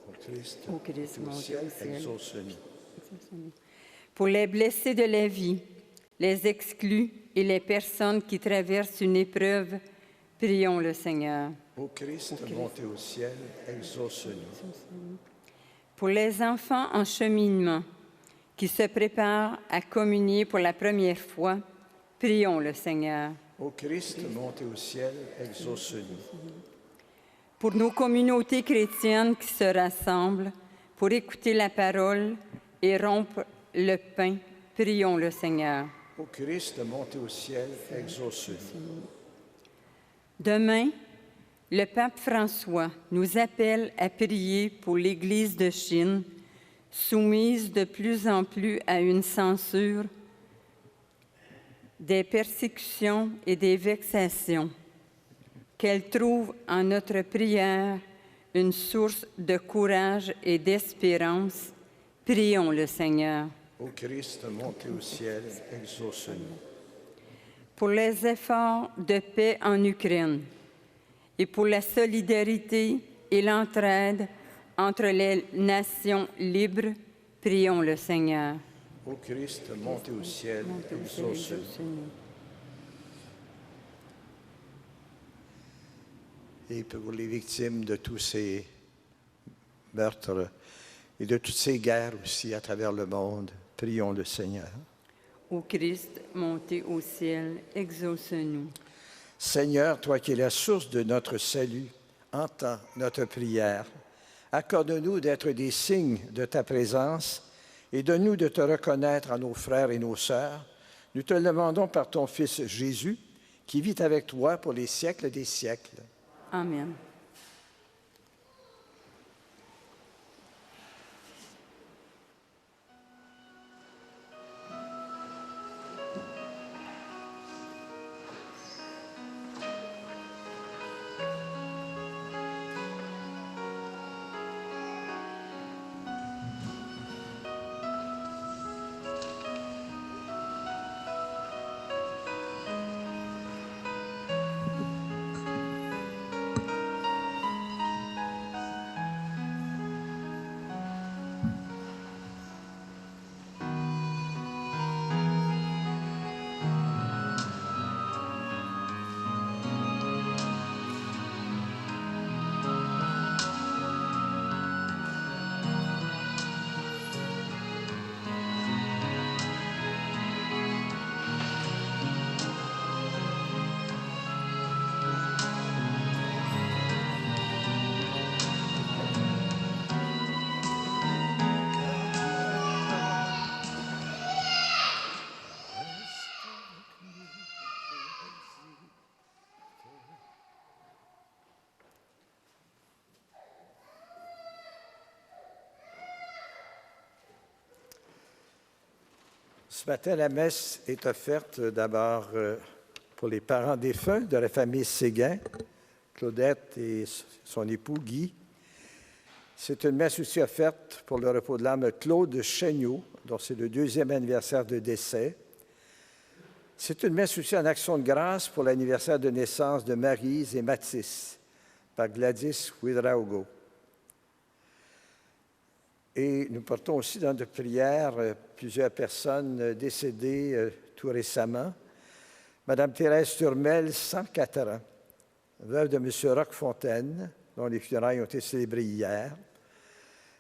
Ô Christ, monté au ciel, exauce-nous. Pour les blessés de la vie, les exclus et les personnes qui traversent une épreuve, prions le Seigneur. Ô Christ, monté au ciel, exauce-nous. Pour les enfants en cheminement qui se préparent à communier pour la première fois, prions le Seigneur. Ô Christ, monté au ciel, exauce-nous. Pour nos communautés chrétiennes qui se rassemblent pour écouter la parole et rompre le pain, prions le Seigneur. Ô Christ, monté au ciel, exauce-nous. Demain, le pape François nous appelle à prier pour l'Église de Chine, soumise de plus en plus à une censure, des persécutions et des vexations. Qu'elle trouve en notre prière une source de courage et d'espérance. Prions le Seigneur. Ô Christ, monté au ciel, exauce-nous. Pour les efforts de paix en Ukraine et pour la solidarité et l'entraide entre les nations libres, prions le Seigneur. Ô Christ, monté au ciel, exauce-nous. Et pour les victimes de tous ces meurtres et de toutes ces guerres aussi à travers le monde, prions le Seigneur. Ô Christ, monté au ciel, exauce-nous. Seigneur, toi qui es la source de notre salut, entends notre prière. Accorde-nous d'être des signes de ta présence et donne-nous de te reconnaître à nos frères et nos sœurs. Nous te le demandons par ton Fils Jésus, qui vit avec toi pour les siècles des siècles. Amen. Ce matin, la messe est offerte d'abord pour les parents défunts de la famille Séguin, Claudette et son époux Guy. C'est une messe aussi offerte pour le repos de l'âme Claude Chéniaud, dont c'est le 2e anniversaire de décès. C'est une messe aussi en action de grâce pour l'anniversaire de naissance de Maryse et Mathis par Gladys Ouedraogo. Et nous portons aussi dans notre prière plusieurs personnes décédées tout récemment. Madame Thérèse Turmel, 104 ans, veuve de M. Roquefontaine, dont les funérailles ont été célébrées hier.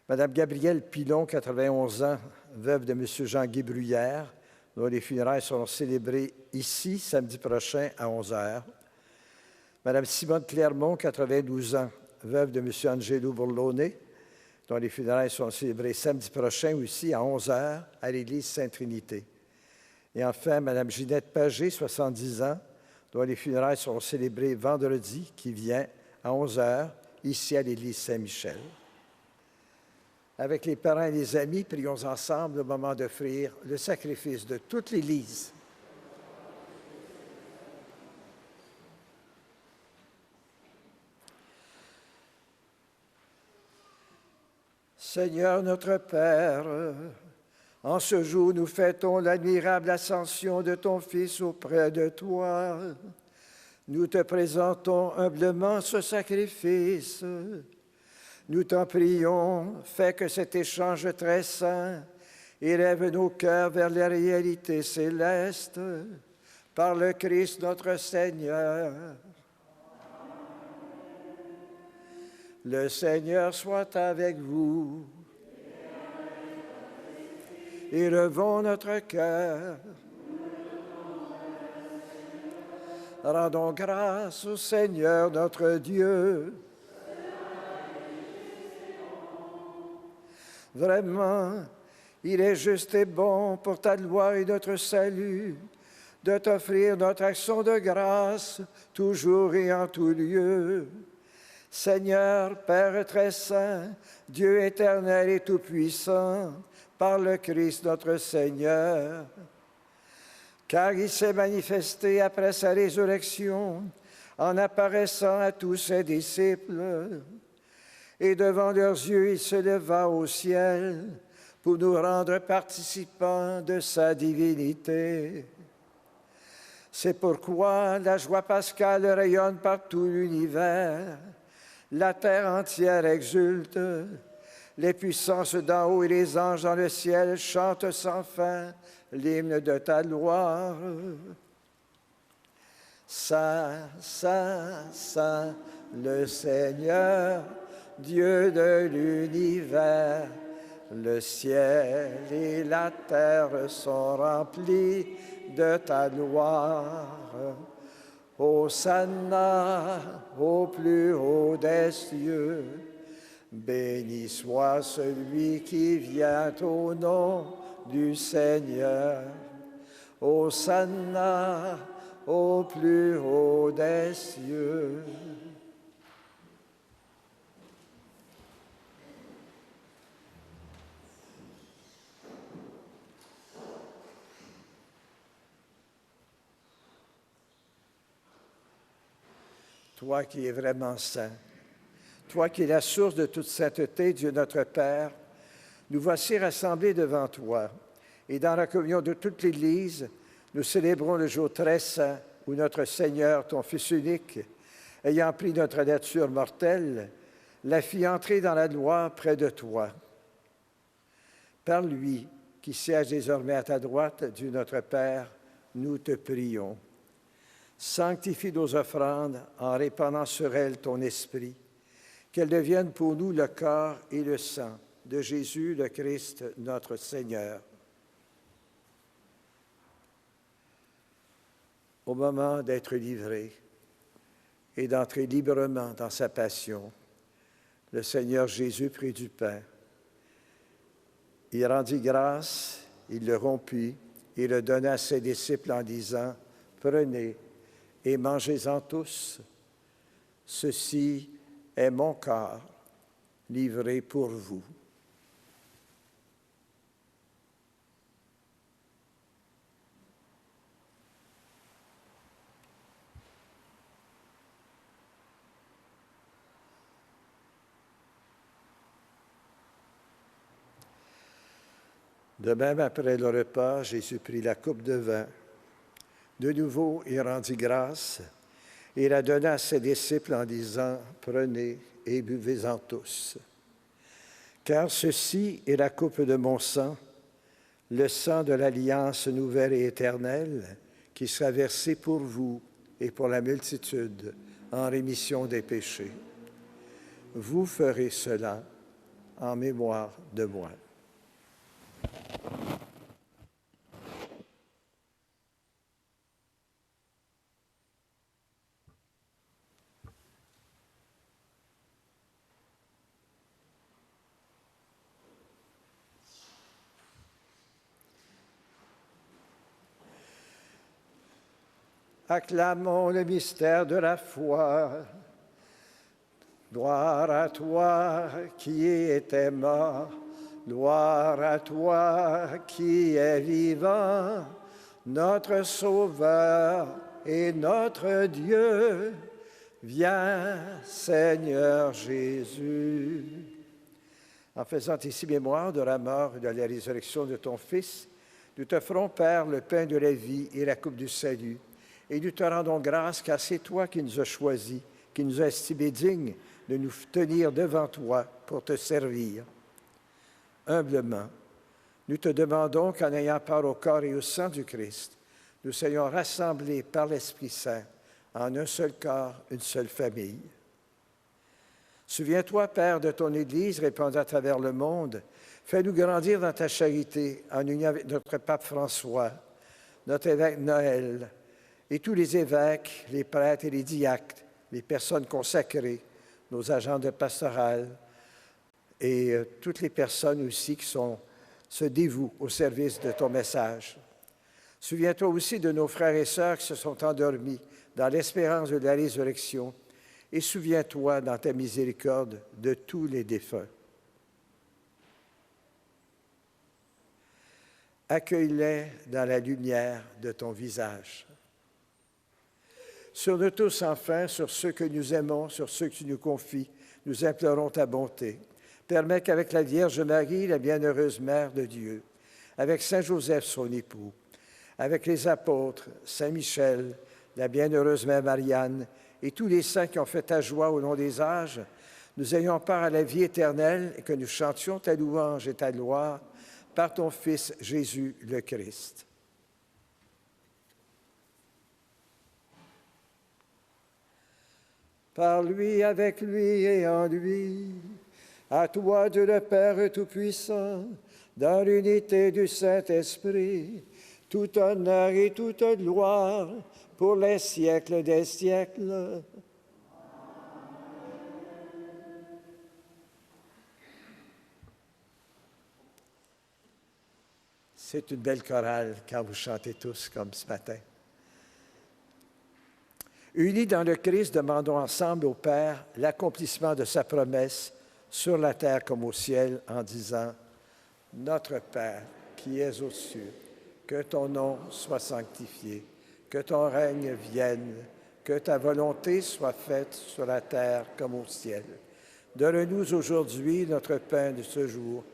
Madame Gabrielle Pilon, 91 ans, veuve de M. Jean-Guy Bruyère, dont les funérailles seront célébrées ici, samedi prochain, à 11h. Madame Simone Clermont, 92 ans, veuve de M. Angelo Borlone, dont les funérailles seront célébrées samedi prochain, aussi, à 11h, à l'Église Sainte-Trinité. Et enfin, Madame Ginette Pagé, 70 ans, dont les funérailles seront célébrées vendredi, qui vient, à 11h, ici, à l'Église Saint-Michel. Avec les parents et les amis, prions ensemble au moment d'offrir le sacrifice de toute l'Église. Seigneur notre Père, en ce jour, nous fêtons l'admirable ascension de ton Fils auprès de toi. Nous te présentons humblement ce sacrifice. Nous t'en prions, fais que cet échange très saint élève nos cœurs vers les réalités célestes par le Christ notre Seigneur. Le Seigneur soit avec vous. Élevons notre cœur. Rendons grâce au Seigneur notre Dieu. Vraiment, il est juste et bon pour ta gloire et notre salut de t'offrir notre action de grâce toujours et en tout lieu. Seigneur, Père très saint, Dieu éternel et tout-puissant, par le Christ notre Seigneur, car il s'est manifesté après sa résurrection en apparaissant à tous ses disciples. Et devant leurs yeux, il se leva au ciel pour nous rendre participants de sa divinité. C'est pourquoi la joie pascale rayonne par tout l'univers. La terre entière exulte. Les puissances d'en haut et les anges dans le ciel chantent sans fin l'hymne de ta gloire. Saint, Saint, Saint, le Seigneur, Dieu de l'univers, le ciel et la terre sont remplis de ta gloire. Hosanna au plus haut des cieux, béni soit celui qui vient au nom du Seigneur. Hosanna au plus haut des cieux. Toi qui es vraiment saint, toi qui es la source de toute sainteté, Dieu notre Père, nous voici rassemblés devant toi. Et dans la communion de toute l'Église, nous célébrons le jour très saint où notre Seigneur, ton Fils unique, ayant pris notre nature mortelle, l'a fit entrer dans la gloire près de toi. Par lui, qui siège désormais à ta droite, Dieu notre Père, nous te prions. Sanctifie nos offrandes en répandant sur elles ton esprit, qu'elles deviennent pour nous le corps et le sang de Jésus le Christ, notre Seigneur. Au moment d'être livré et d'entrer librement dans sa passion, le Seigneur Jésus prit du pain. Il rendit grâce, il le rompit et le donna à ses disciples en disant « Prenez et mangez-en tous. Ceci est mon corps livré pour vous. » De même, après le repas, Jésus prit la coupe de vin. De nouveau, il rendit grâce et la donna à ses disciples en disant, « Prenez et buvez-en tous. Car ceci est la coupe de mon sang, le sang de l'alliance nouvelle et éternelle, qui sera versé pour vous et pour la multitude en rémission des péchés. Vous ferez cela en mémoire de moi. » Acclamons le mystère de la foi. Gloire à toi qui étais mort, gloire à toi qui es vivant, notre Sauveur et notre Dieu. Viens, Seigneur Jésus. En faisant ici mémoire de la mort et de la résurrection de ton Fils, nous t'offrons, Père, le pain de la vie et la coupe du salut. Et nous te rendons grâce car c'est toi qui nous as choisis, qui nous as estimés dignes de nous tenir devant toi pour te servir. Humblement, nous te demandons qu'en ayant part au corps et au sang du Christ, nous soyons rassemblés par l'Esprit Saint en un seul corps, une seule famille. Souviens-toi, Père, de ton Église répandue à travers le monde. Fais-nous grandir dans ta charité en union avec notre pape François, notre évêque Noël, et tous les évêques, les prêtres et les diacres, les personnes consacrées, nos agents de pastoral et toutes les personnes aussi qui se dévouent au service de ton message. Souviens-toi aussi de nos frères et sœurs qui se sont endormis dans l'espérance de la résurrection et souviens-toi dans ta miséricorde de tous les défunts. Accueille-les dans la lumière de ton visage. Sur nous tous, enfin, sur ceux que nous aimons, sur ceux que tu nous confies, nous implorons ta bonté. Permets qu'avec la Vierge Marie, la bienheureuse Mère de Dieu, avec Saint Joseph, son époux, avec les apôtres, Saint Michel, la bienheureuse Mère Marianne, et tous les saints qui ont fait ta joie au long des âges, nous ayons part à la vie éternelle et que nous chantions ta louange et ta gloire par ton Fils Jésus le Christ. Par lui, avec lui et en lui, à toi, Dieu le Père Tout-Puissant, dans l'unité du Saint-Esprit, tout honneur et toute gloire pour les siècles des siècles. C'est une belle chorale quand vous chantez tous comme ce matin. Unis dans le Christ, demandons ensemble au Père l'accomplissement de sa promesse sur la terre comme au ciel en disant « Notre Père qui es aux cieux, que ton nom soit sanctifié, que ton règne vienne, que ta volonté soit faite sur la terre comme au ciel. Donne-nous aujourd'hui notre pain de ce jour.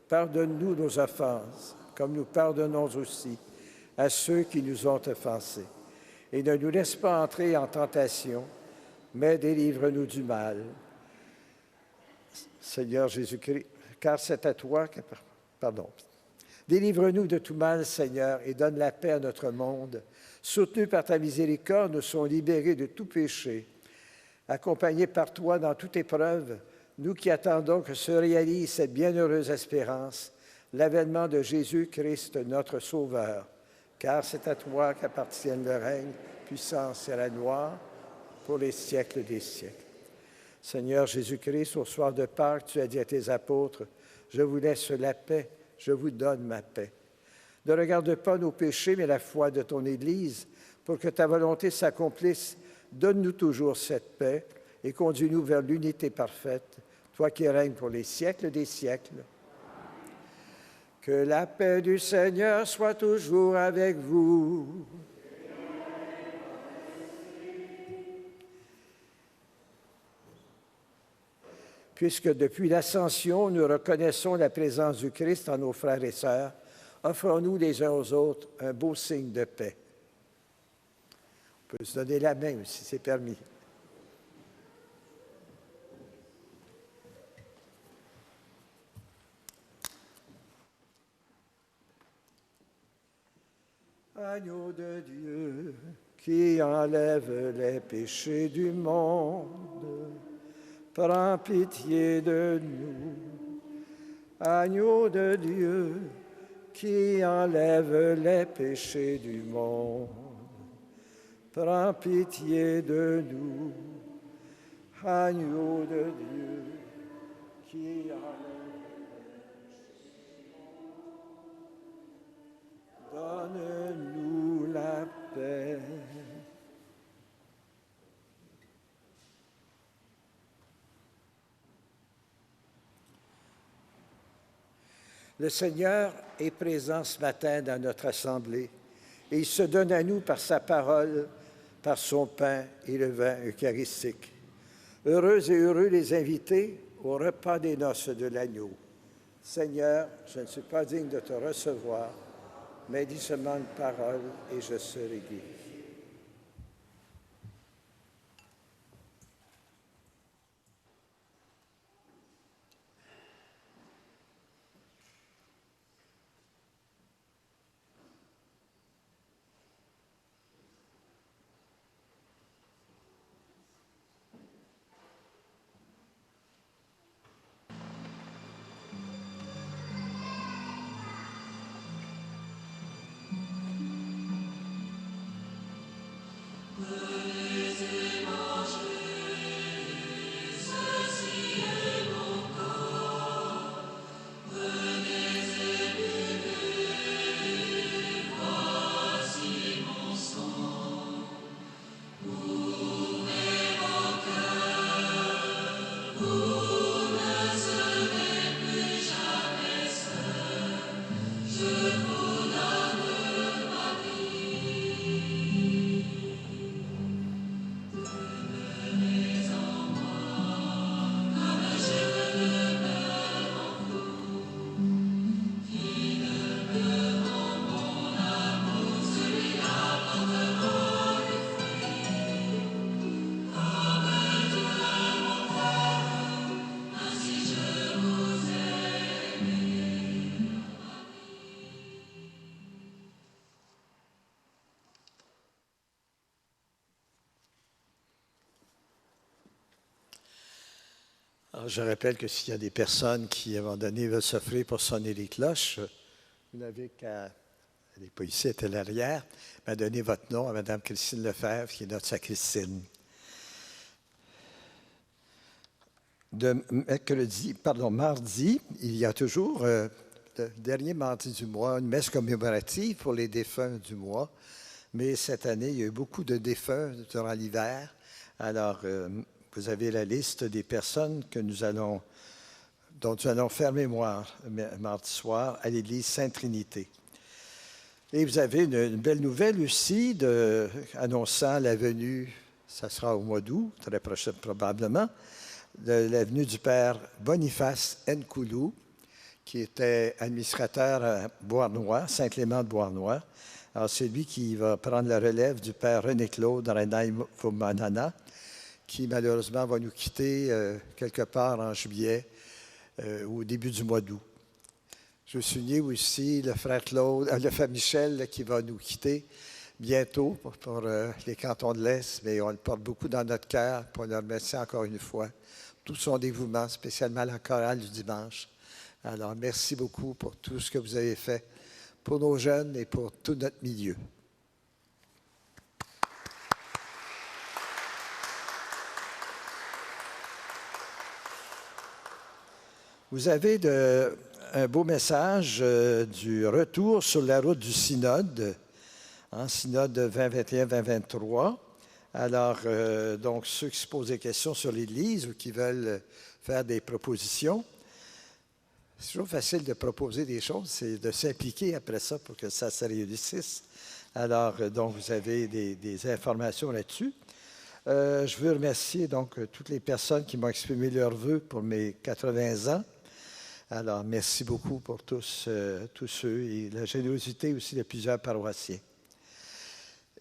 Pardonne-nous nos offenses, comme nous pardonnons aussi à ceux qui nous ont offensés. Et ne nous laisse pas entrer en tentation, mais délivre-nous du mal. Seigneur Jésus-Christ, car c'est à toi que... Pardon. Délivre-nous de tout mal, Seigneur, et donne la paix à notre monde. Soutenus par ta miséricorde, nous sommes libérés de tout péché. Accompagnés par toi dans toute épreuve, nous qui attendons que se réalise cette bienheureuse espérance, l'avènement de Jésus-Christ, notre Sauveur. Car c'est à toi qu'appartiennent le règne, puissance et la gloire pour les siècles des siècles. Seigneur Jésus-Christ, au soir de Pâques, tu as dit à tes apôtres, « Je vous laisse la paix, je vous donne ma paix. » Ne regarde pas nos péchés, mais la foi de ton Église, pour que ta volonté s'accomplisse. Donne-nous toujours cette paix et conduis-nous vers l'unité parfaite, toi qui règnes pour les siècles des siècles. Que la paix du Seigneur soit toujours avec vous. Puisque depuis l'Ascension, nous reconnaissons la présence du Christ en nos frères et sœurs, Offrons-nous les uns aux autres un beau signe de paix. On peut se donner la main aussi, c'est permis. Agneau de Dieu, qui enlève les péchés du monde, prends pitié de nous. Agneau de Dieu, qui enlève les péchés du monde, prends pitié de nous. Agneau de Dieu, qui enlève les péchés du monde, donne-nous la paix. Le Seigneur est présent ce matin dans notre assemblée et il se donne à nous par sa parole, par son pain et le vin eucharistique. Heureux et heureux les invités au repas des noces de l'agneau. Seigneur, je ne suis pas digne de te recevoir, mais dis seulement une parole et je serai guéri. Alors, je rappelle que s'il y a des personnes qui, à un moment donné, veulent s'offrir pour sonner les cloches, vous n'avez qu'à, elle n'est pas ici, elle est à l'arrière, mais donner votre nom à Mme Christine Lefebvre, qui est notre sacristine. Mardi, il y a toujours, le dernier mardi du mois, une messe commémorative pour les défunts du mois. Mais cette année, il y a eu beaucoup de défunts durant l'hiver. Alors, vous avez la liste des personnes dont nous allons faire mémoire mardi soir à l'église Sainte-Trinité. Et vous avez une belle nouvelle aussi annonçant la venue, ça sera au mois d'août, très prochain probablement, de la venue du père Boniface Nkoulou, qui était administrateur à Beauharnois, Saint-Clément de Beauharnois. Alors, c'est lui qui va prendre la relève du père René-Claude Renaï-Fomanana, qui malheureusement va nous quitter quelque part en juillet, au début du mois d'août. Je veux souligner aussi le frère Michel qui va nous quitter bientôt pour les cantons de l'Est, mais on le porte beaucoup dans notre cœur pour le remercier encore une fois. Tout son dévouement, spécialement la chorale du dimanche. Alors, merci beaucoup pour tout ce que vous avez fait pour nos jeunes et pour tout notre milieu. Vous avez un beau message du retour sur la route du synode, synode 2021-2023. Alors, donc, ceux qui se posent des questions sur l'Église ou qui veulent faire des propositions, c'est toujours facile de proposer des choses, c'est de s'impliquer après ça pour que ça se réussisse. Alors, donc, vous avez des informations là-dessus. Je veux remercier donc toutes les personnes qui m'ont exprimé leurs vœux pour mes 80 ans. Alors, merci beaucoup pour tous ceux et la générosité aussi de plusieurs paroissiens.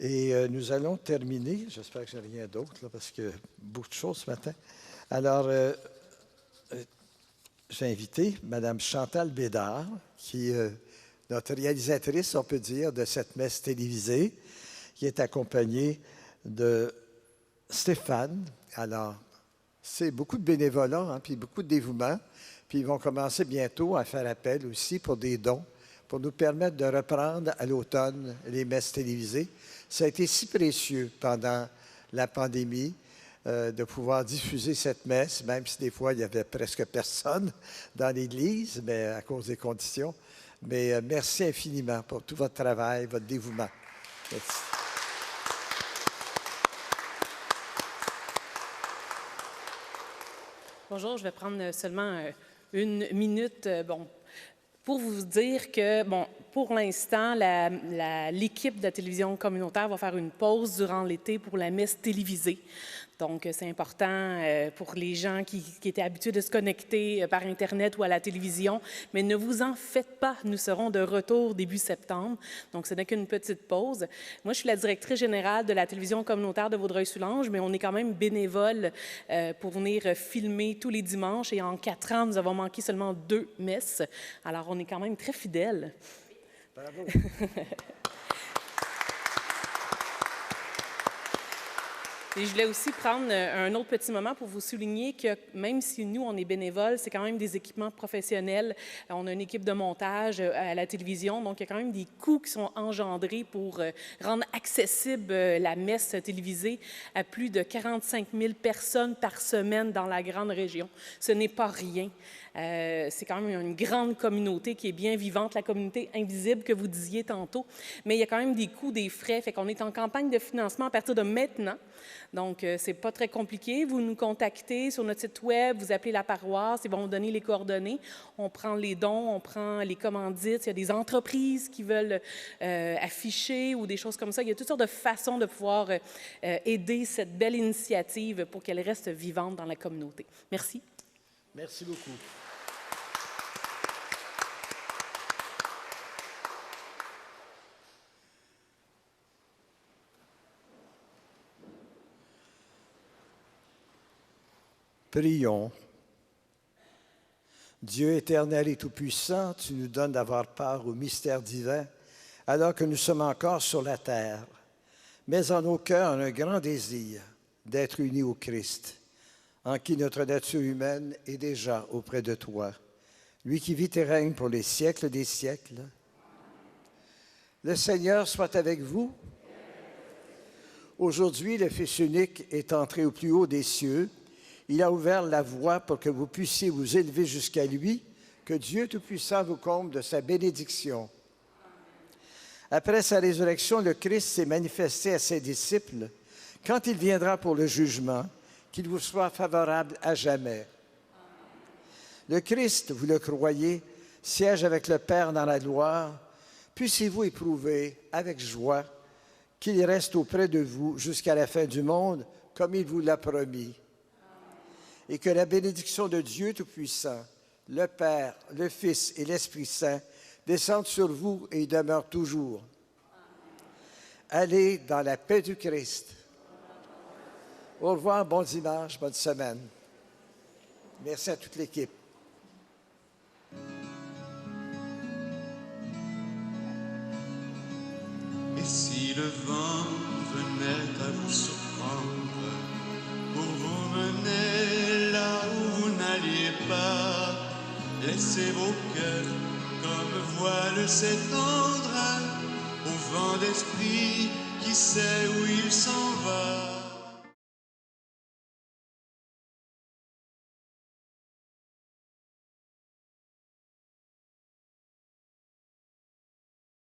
Et nous allons terminer. J'espère que je n'ai rien d'autre, là, parce que beaucoup de choses ce matin. Alors, j'ai invité Mme Chantal Bédard, qui est notre réalisatrice, on peut dire, de cette messe télévisée, qui est accompagnée de Stéphane. Alors, c'est beaucoup de bénévolat, puis beaucoup de dévouement. Puis ils vont commencer bientôt à faire appel aussi pour des dons, pour nous permettre de reprendre à l'automne les messes télévisées. Ça a été si précieux pendant la pandémie de pouvoir diffuser cette messe, même si des fois il y avait presque personne dans l'Église, mais à cause des conditions. Mais merci infiniment pour tout votre travail, votre dévouement. Merci. Bonjour, je vais prendre seulement une minute pour vous dire que, pour l'instant, l'équipe de la télévision communautaire va faire une pause durant l'été pour la messe télévisée. Donc, c'est important pour les gens qui étaient habitués de se connecter par Internet ou à la télévision. Mais ne vous en faites pas, nous serons de retour début septembre. Donc, ce n'est qu'une petite pause. Moi, je suis la directrice générale de la télévision communautaire de Vaudreuil-Soulanges, mais on est quand même bénévole pour venir filmer tous les dimanches. Et en 4 ans, nous avons manqué seulement 2 messes. Alors, on est quand même très fidèles. Bravo! Et je voulais aussi prendre un autre petit moment pour vous souligner que même si nous, on est bénévoles, c'est quand même des équipements professionnels. On a une équipe de montage à la télévision, donc il y a quand même des coûts qui sont engendrés pour rendre accessible la messe télévisée à plus de 45 000 personnes par semaine dans la grande région. Ce n'est pas rien. C'est quand même une grande communauté qui est bien vivante, la communauté invisible que vous disiez tantôt. Mais il y a quand même des coûts, des frais. Fait qu'on est en campagne de financement à partir de maintenant. Donc, c'est pas très compliqué. Vous nous contactez sur notre site web, vous appelez la paroisse, ils vont vous donner les coordonnées. On prend les dons, on prend les commandites. Il y a des entreprises qui veulent afficher ou des choses comme ça. Il y a toutes sortes de façons de pouvoir aider cette belle initiative pour qu'elle reste vivante dans la communauté. Merci. Merci beaucoup. Prions. Dieu éternel et tout-puissant, tu nous donnes d'avoir part au mystère divin alors que nous sommes encore sur la terre. Mets en nos cœurs un grand désir d'être unis au Christ, en qui notre nature humaine est déjà auprès de toi, lui qui vit et règne pour les siècles des siècles. Le Seigneur soit avec vous. Aujourd'hui, le Fils unique est entré au plus haut des cieux. Il a ouvert la voie pour que vous puissiez vous élever jusqu'à lui, que Dieu Tout-Puissant vous comble de sa bénédiction. Après sa résurrection, le Christ s'est manifesté à ses disciples. Quand il viendra pour le jugement, qu'il vous soit favorable à jamais. Le Christ, vous le croyez, siège avec le Père dans la gloire. Puissiez-vous éprouver avec joie qu'il reste auprès de vous jusqu'à la fin du monde, comme il vous l'a promis. Et que la bénédiction de Dieu Tout-Puissant, le Père, le Fils et l'Esprit Saint descendent sur vous et y demeurent toujours. Allez dans la paix du Christ. Au revoir, bon dimanche, bonne semaine. Merci à toute l'équipe. Et si le vent venait à vous surprendre pour vous mener là où vous n'alliez pas, laissez vos cœurs comme voile s'étendre au vent d'esprit qui sait où il s'en va.